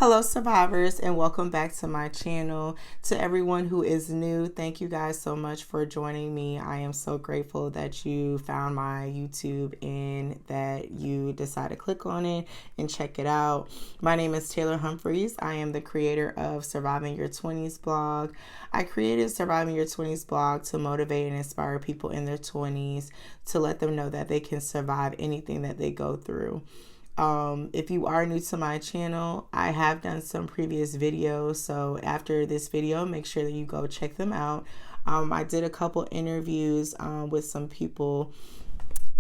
Hello survivors, and welcome back to my channel. To everyone who is new, thank you guys so much for joining me. I am so grateful that you found my YouTube and that you decided to click on it and check it out. My name is Taylor Humphreys. I am the creator of Surviving Your 20s blog. I created Surviving Your 20s blog to motivate and inspire people in their 20s to let them know that they can survive anything that they go through. If you are new to my channel, I have done some previous videos, so after this video, make sure that you go check them out. I did a couple interviews with some people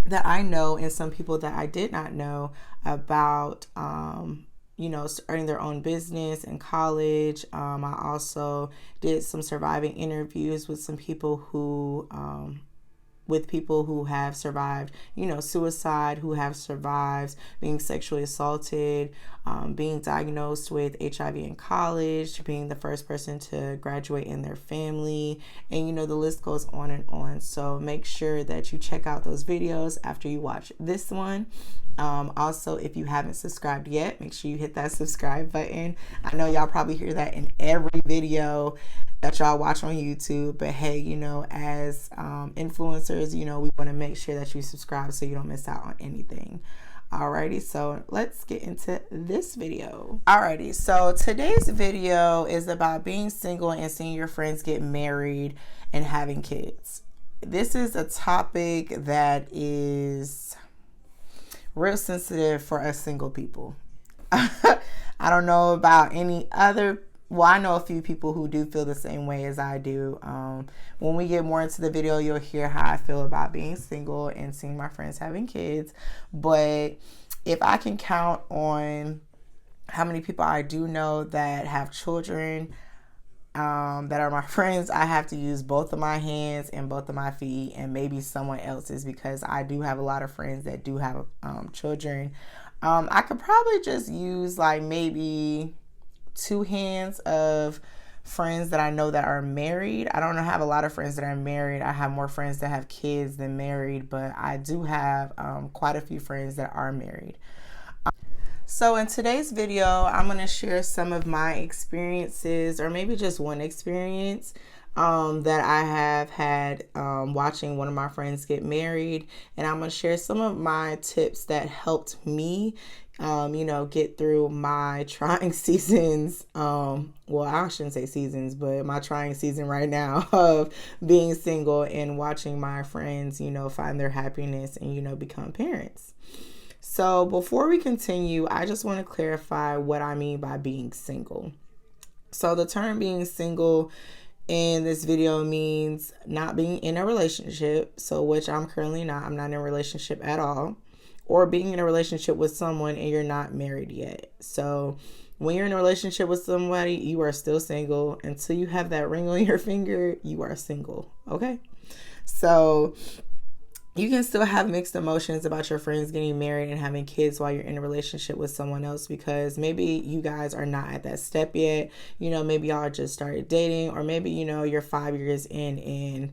that I know and some people that I did not know about starting their own business in college. I also did some surviving interviews with some people who have survived, suicide, who have survived being sexually assaulted, being diagnosed with HIV in college, being the first person to graduate in their family, and the list goes on and on. So make sure that you check out those videos after you watch this one. Also, if you haven't subscribed yet, make sure you hit that subscribe button. I know y'all probably hear that in every video that y'all watch on YouTube, but hey, as influencers, we want to make sure that you subscribe so you don't miss out on anything. Alrighty, so let's get into this video. Alrighty, so today's video is about being single and seeing your friends get married and having kids. This is a topic that is real sensitive for us single people. I don't know about any other. Well, I know a few people who do feel the same way as I do. When we get more into the video, you'll hear how I feel about being single and seeing my friends having kids. But if I can count on how many people I do know that have children that are my friends, I have to use both of my hands and both of my feet and maybe someone else's, because I do have a lot of friends that do have children. I could probably just use like maybe 2 hands of friends that I know that are married. I don't have a lot of friends that are married. I have more friends that have kids than married, but I do have quite a few friends that are married. So in today's video, I'm going to share some of my experiences, or maybe just one experience that I have had watching one of my friends get married. And I'm going to share some of my tips that helped me get through my trying seasons. Well, I shouldn't say seasons, but my trying season right now of being single and watching my friends, find their happiness and, become parents. So before we continue, I just want to clarify what I mean by being single. So the term being single in this video means not being in a relationship, so which I'm currently not. I'm not in a relationship at all. Or being in a relationship with someone and you're not married yet. So when you're in a relationship with somebody, you are still single. Until you have that ring on your finger, you are single. Okay? So you can still have mixed emotions about your friends getting married and having kids while you're in a relationship with someone else, because maybe you guys are not at that step yet. Maybe y'all just started dating, or maybe, you're 5 years in and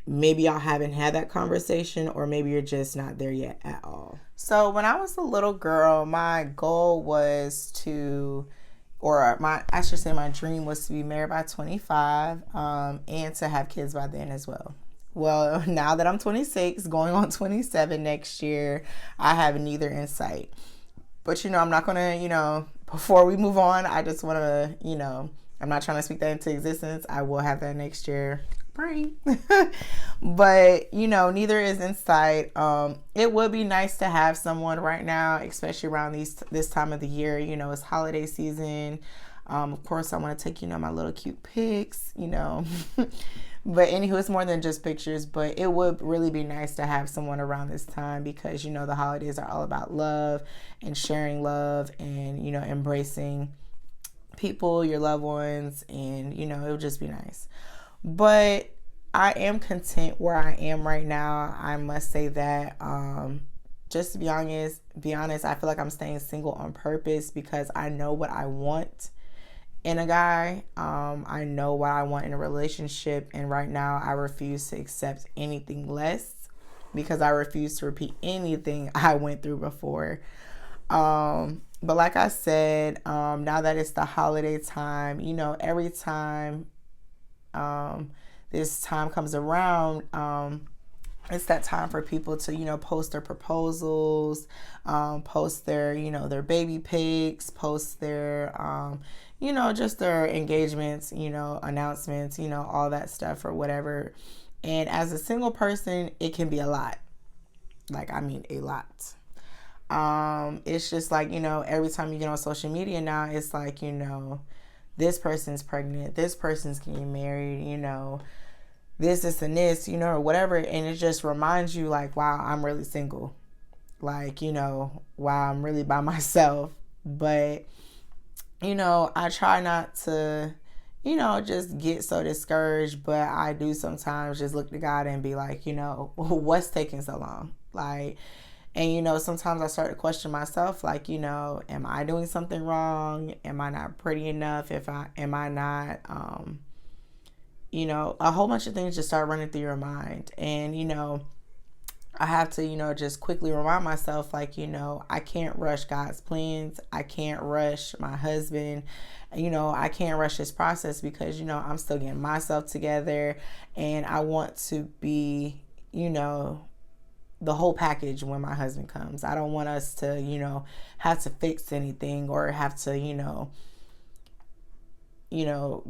maybe y'all haven't had that conversation, or maybe you're just not there yet at all. So when I was a little girl, my goal was my dream was to be married by 25 and to have kids by then as well. Well, now that I'm 26, going on 27 next year, I have neither in sight. But, I'm not going to, before we move on, I just want to, I'm not trying to speak that into existence. I will have that next year. But neither is in sight. It would be nice to have someone right now, especially around this time of the year. It's holiday season. Of course, I want to take my little cute pics. But anywho, it's more than just pictures. But it would really be nice to have someone around this time, because the holidays are all about love and sharing love and embracing people, your loved ones, and it would just be nice. But I am content where I am right now. I must say that just to be honest, I feel like I'm staying single on purpose, because I know what I want in a guy. I know what I want in a relationship, and right now I refuse to accept anything less, because I refuse to repeat anything I went through before. But like I said, now that it's the holiday time, every time this time comes around, it's that time for people to, post their proposals, post their, their baby pics, post their, just their engagements, announcements, all that stuff or whatever. And as a single person, it can be a lot. Like, I mean, a lot. It's just like, every time you get on social media now, it's like, this person's pregnant, this person's getting married, this and this, or whatever. And it just reminds you, like, wow, I'm really single. Like, wow, I'm really by myself. But, I try not to, just get so discouraged. But I do sometimes just look to God and be like, what's taking so long? Like, and sometimes I start to question myself, like, am I doing something wrong? Am I not pretty enough? Am I not, a whole bunch of things just start running through your mind. And, I have to, just quickly remind myself, like, I can't rush God's plans. I can't rush my husband. I can't rush his process because, I'm still getting myself together and I want to be, the whole package when my husband comes. I don't want us to, have to fix anything or have to,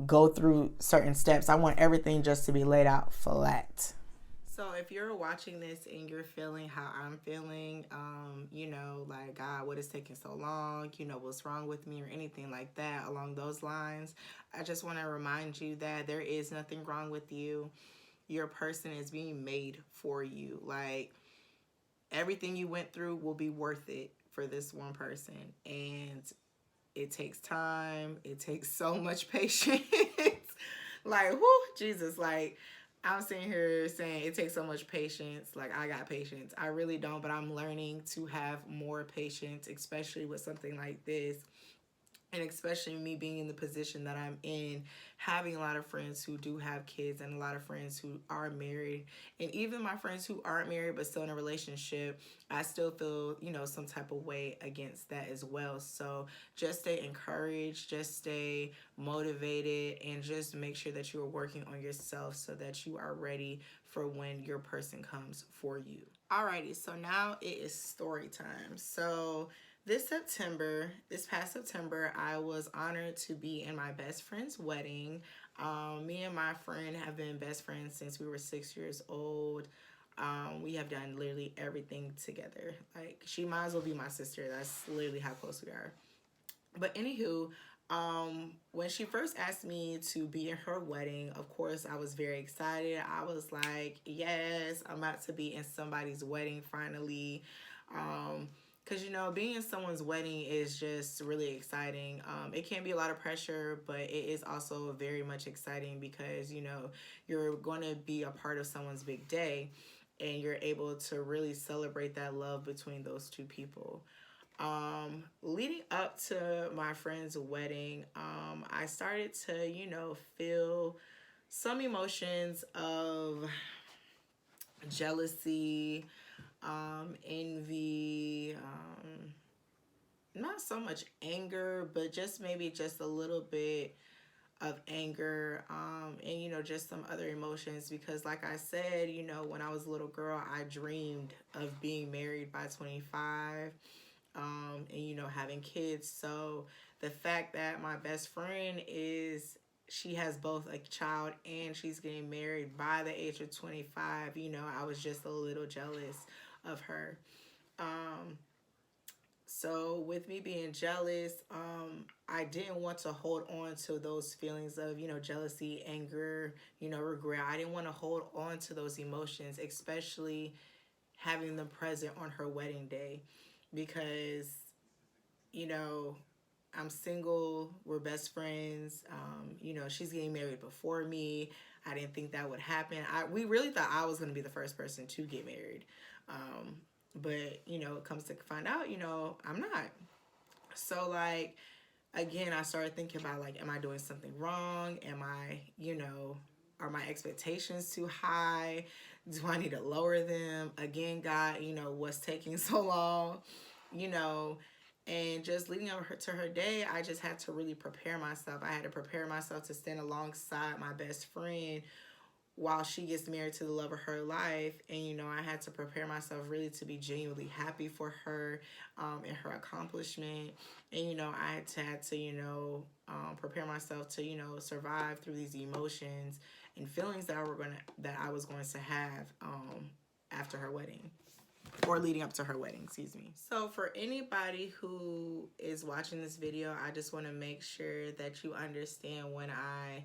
go through certain steps. I want everything just to be laid out flat. So if you're watching this and you're feeling how I'm feeling, like, God, what is taking so long? What's wrong with me or anything like that along those lines, I just want to remind you that there is nothing wrong with you. Your person is being made for you. Like, everything you went through will be worth it for this one person. And it takes time. It takes so much patience. Like, whoo, Jesus, like, I'm sitting here saying it takes so much patience. Like, I got patience. I really don't, but I'm learning to have more patience, especially with something like this. And especially me being in the position that I'm in, having a lot of friends who do have kids and a lot of friends who are married. And even my friends who aren't married but still in a relationship, I still feel, some type of way against that as well. So just stay encouraged, just stay motivated, and just make sure that you are working on yourself so that you are ready for when your person comes for you. Alrighty, so now it is story time. So this past September, I was honored to be in my best friend's wedding. Me and my friend have been best friends since we were 6 years old. We have done literally everything together. Like, she might as well be my sister. That's literally how close we are. But anywho, when she first asked me to be in her wedding, of course, I was very excited. I was like, yes, I'm about to be in somebody's wedding finally. Because, being in someone's wedding is just really exciting. It can be a lot of pressure, but it is also very much exciting because, you're going to be a part of someone's big day and you're able to really celebrate that love between those two people. Leading up to my friend's wedding, I started to, feel some emotions of jealousy, envy, not so much anger, but just maybe just a little bit of anger, and just some other emotions because, like I said, when I was a little girl, I dreamed of being married by 25, and having kids. So the fact that my best friend is she has both a child and she's getting married by the age of 25, I was just a little jealous of her. um so with me being jealous, I didn't want to hold on to those feelings of, jealousy, anger, regret. I didn't want to hold on to those emotions, especially having them present on her wedding day, because, you know, I'm single, we're best friends. She's getting married before me. I didn't think that would happen. We really thought I was going to be the first person to get married. Um, but, it comes to find out, I'm not. So, like, again, I started thinking about, like, am I doing something wrong? Am I, are my expectations too high? Do I need to lower them? Again, God, what's taking so long? You know, And just leading up to her day, I just had to really prepare myself. I had to prepare myself to stand alongside my best friend while she gets married to the love of her life. And, you know, I had to prepare myself really to be genuinely happy for her and her accomplishment. And, you know, I had to you know, prepare myself to, you know, survive through these emotions and feelings that I was going to have after her wedding, or leading up to her wedding, excuse me. So for anybody who is watching this video, I just want to make sure that you understand when I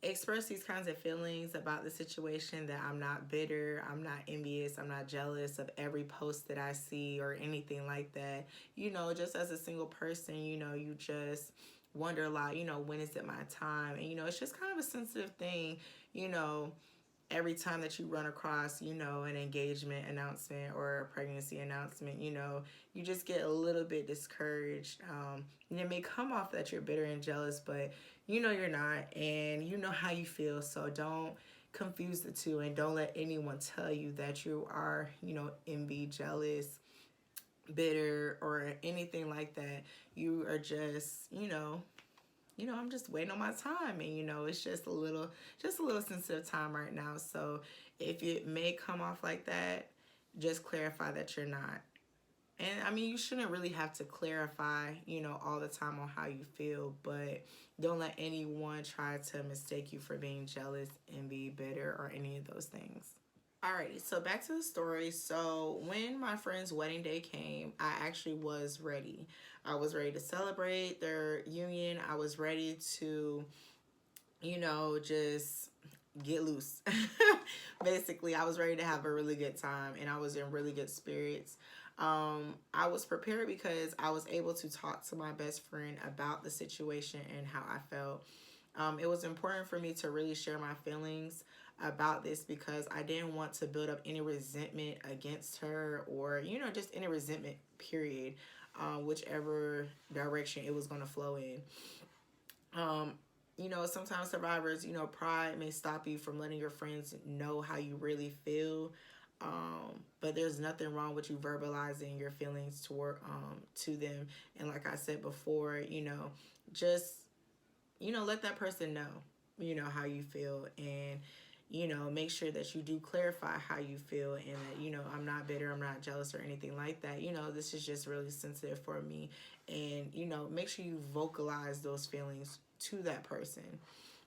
express these kinds of feelings about the situation, that I'm not bitter, I'm not envious, I'm not jealous of every post that I see or anything like that. You know, just as a single person, you know, you just wonder a lot, you know, when is it my time? And, you know, it's just kind of a sensitive thing, you know, every time that you run across, you know, an engagement announcement or a pregnancy announcement, you know, you just get a little bit discouraged. And it may come off that you're bitter and jealous, but you know you're not, and you know how you feel. So don't confuse the two, and don't let anyone tell you that you are, you know, envy, jealous, bitter, or anything like that. You are just, I'm just waiting on my time, and you know, it's just a little sensitive time right now. So if it may come off like that, just clarify that you're not. And I mean, you shouldn't really have to clarify, you know, all the time on how you feel, but don't let anyone try to mistake you for being jealous, envy, bitter, or any of those things. Alrighty, so back to the story. So when my friend's wedding day came, I actually was ready. I was ready to celebrate their union. I was ready to, you know, just get loose. Basically, I was ready to have a really good time, and I was in really good spirits. I was prepared because I was able to talk to my best friend about the situation and how I felt. It was important for me to really share my feelings about this because I didn't want to build up any resentment against her, or, you know, just any resentment, period, whichever direction it was going to flow in. You know, sometimes survivors, you know, pride may stop you from letting your friends know how you really feel. But there's nothing wrong with you verbalizing your feelings to them. And like I said before, you know, just, you know, let that person know, you know, how you feel, and, you know, make sure that you do clarify how you feel, and that, you know, I'm not bitter, I'm not jealous or anything like that. You know, this is just really sensitive for me. And, you know, make sure you vocalize those feelings to that person,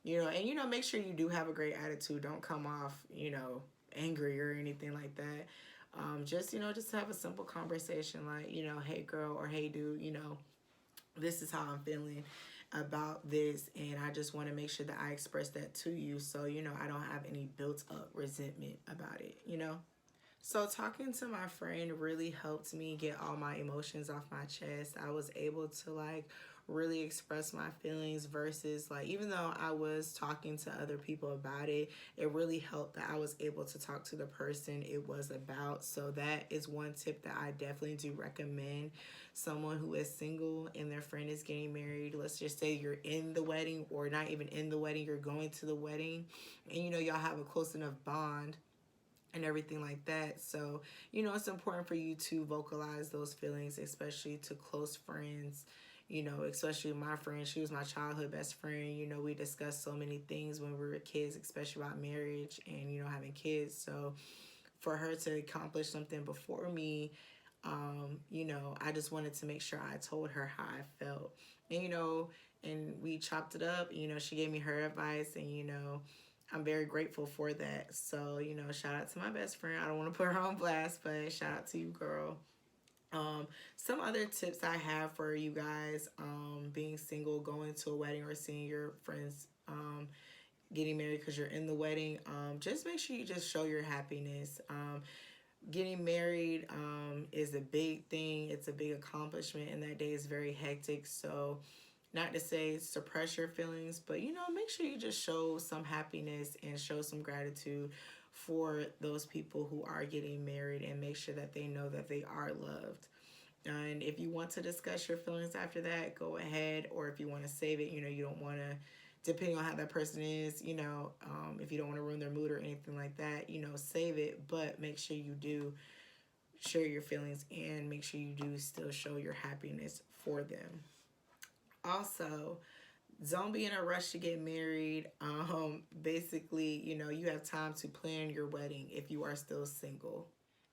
you know, and, you know, make sure you do have a great attitude. Don't come off, you know, angry or anything like that. Just, you know, just have a simple conversation like, you know, hey girl, or hey dude, you know, this is how I'm feeling about this, and I just want to make sure that I express that to you, so, you know, I don't have any built up resentment about it, you know. So talking to my friend really helped me get all my emotions off my chest. I was able to like really express my feelings, versus like, even though I was talking to other people about it, it really helped that I was able to talk to the person it was about. So that is one tip that I definitely do recommend. Someone who is single and their friend is getting married, let's just say you're in the wedding, or not even in the wedding, you're going to the wedding, and you know, y'all have a close enough bond and everything like that. So, you know, it's important for you to vocalize those feelings, especially to close friends. You know, especially my friend, she was my childhood best friend. You know, we discussed so many things when we were kids, especially about marriage and, you know, having kids. So for her to accomplish something before me, you know, I just wanted to make sure I told her how I felt. And, you know, and we chopped it up. You know, she gave me her advice, and, you know, I'm very grateful for that. So, you know, shout out to my best friend. I don't want to put her on blast, but shout out to you, girl. Some other tips I have for you guys, being single, going to a wedding, or seeing your friends getting married because you're in the wedding, just make sure you just show your happiness. Getting married is a big thing. It's a big accomplishment, and that day is very hectic. So not to say suppress your feelings, but, you know, make sure you just show some happiness and show some gratitude for those people who are getting married, and make sure that they know that they are loved. And if you want to discuss your feelings after that, go ahead. Or if you want to save it, you know, you don't want to, depending on how that person is, you know, if you don't want to ruin their mood or anything like that, you know, save it. But make sure you do share your feelings and make sure you do still show your happiness for them. Also, don't be in a rush to get married. Basically, you have time to plan your wedding if you are still single.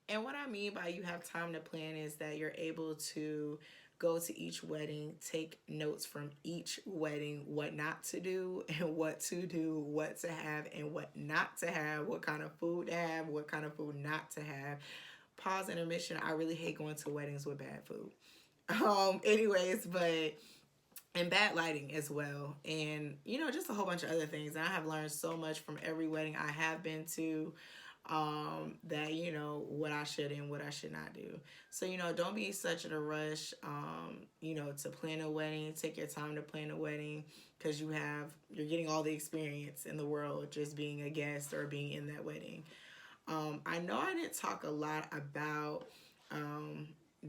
And what I mean by you have time to plan is that you're able to go to each wedding, take notes from each wedding, what not to do and what to do, what to have and what not to have, what kind of food to have, what kind of food not to have. Pause intermission. I really hate going to weddings with bad food. Anyways, but and bad lighting as well, and just a whole bunch of other things. And I have learned so much from every wedding I have been to, that what I should and what I should not do. So don't be such in a rush, to plan a wedding. Take your time to plan a wedding, because you're getting all the experience in the world just being a guest or being in that wedding. I know I didn't talk a lot about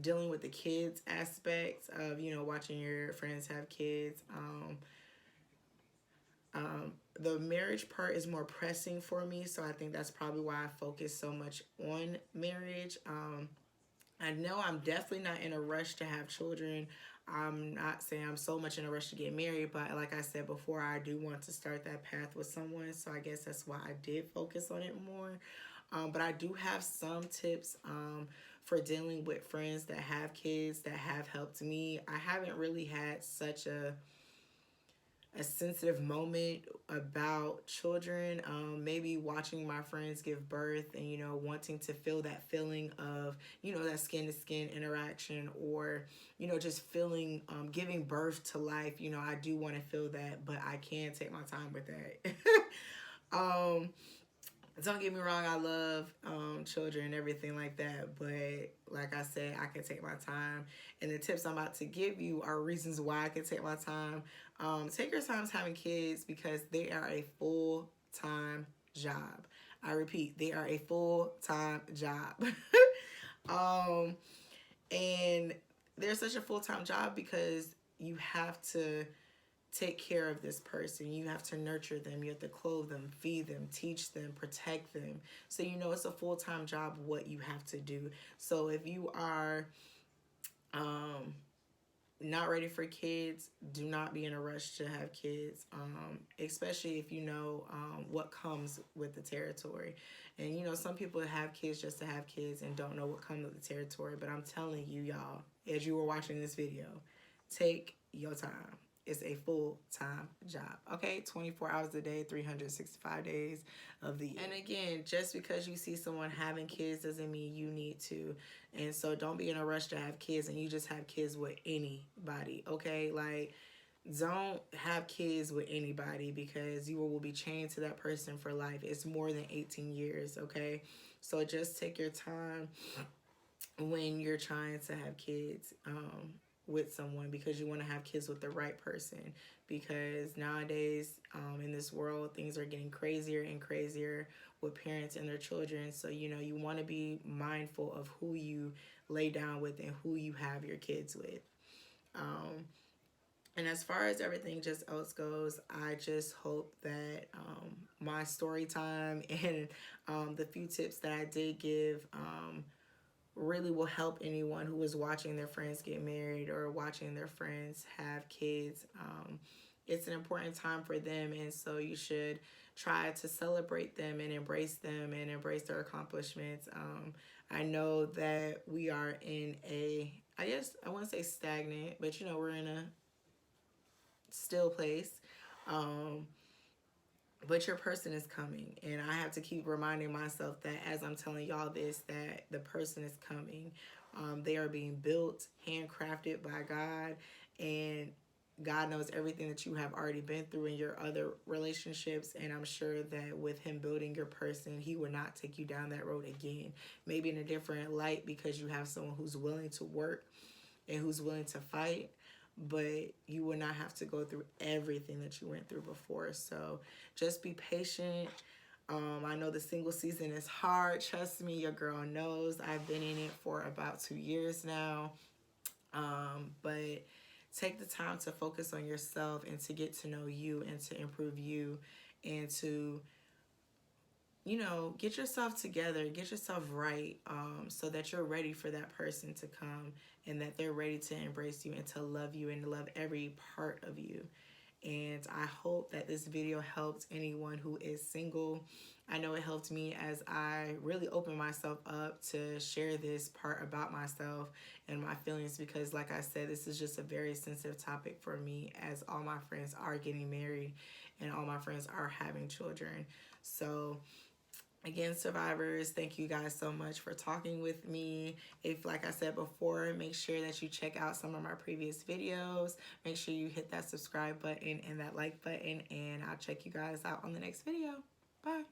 dealing with the kids aspect of watching your friends have kids. The marriage part is more pressing for me, so I think that's probably why I focus so much on marriage. I know I'm definitely not in a rush to have children. I'm not saying I'm so much in a rush to get married, but like I said before, I do want to start that path with someone, so I guess that's why I did focus on it more. But I do have some tips for dealing with friends that have kids that have helped me. I haven't really had such a sensitive moment about children. Maybe watching my friends give birth and wanting to feel that feeling of that skin to skin interaction, or just feeling giving birth to life. I do want to feel that, but I can take my time with that. Don't get me wrong, I love children and everything like that, but like I said, I can take my time. And the tips I'm about to give you are reasons why I can take my time. Take your time having kids, because they are a full-time job. I repeat, they are a full-time job. And they're such a full-time job because you have to take care of this person. You have to nurture them. You have to clothe them, feed them, teach them, protect them. So it's a full-time job what you have to do. So if you are not ready for kids, do not be in a rush to have kids, especially if what comes with the territory. And some people have kids just to have kids and don't know what comes with the territory. But I'm telling you, y'all, as you were watching this video, take your time. It's a full-time job, okay? 24 hours a day, 365 days of the year. And again, just because you see someone having kids doesn't mean you need to. And so don't be in a rush to have kids and you just have kids with anybody, okay? Like, don't have kids with anybody, because you will be chained to that person for life. It's more than 18 years, okay? So just take your time when you're trying to have kids with someone, because you want to have kids with the right person. Because nowadays in this world, things are getting crazier and crazier with parents and their children. So you want to be mindful of who you lay down with and who you have your kids with. And as far as everything just else goes, I just hope that my story time and the few tips that I did give really will help anyone who is watching their friends get married or watching their friends have kids. It's an important time for them, and so you should try to celebrate them and embrace their accomplishments. I know that we are in I guess I wouldn't say stagnant, but we're in a still place. But your person is coming, and I have to keep reminding myself that as I'm telling y'all this, that the person is coming. They are being built, handcrafted by God, and God knows everything that you have already been through in your other relationships, and I'm sure that with Him building your person, He will not take you down that road again. Maybe in a different light, because you have someone who's willing to work and who's willing to fight, but you will not have to go through everything that you went through before. So just be patient. I know the single season is hard. Trust me, your girl knows. I've been in it for about 2 years now. But take the time to focus on yourself and to get to know you and to improve you and to you know, get yourself together, get yourself right, so that you're ready for that person to come and that they're ready to embrace you and to love you and to love every part of you. And I hope that this video helped anyone who is single. I know it helped me as I really opened myself up to share this part about myself and my feelings, because like I said, this is just a very sensitive topic for me, as all my friends are getting married and all my friends are having children. So again, survivors, thank you guys so much for talking with me. If, like I said before, make sure that you check out some of my previous videos. Make sure you hit that subscribe button and that like button, and I'll check you guys out on the next video. Bye.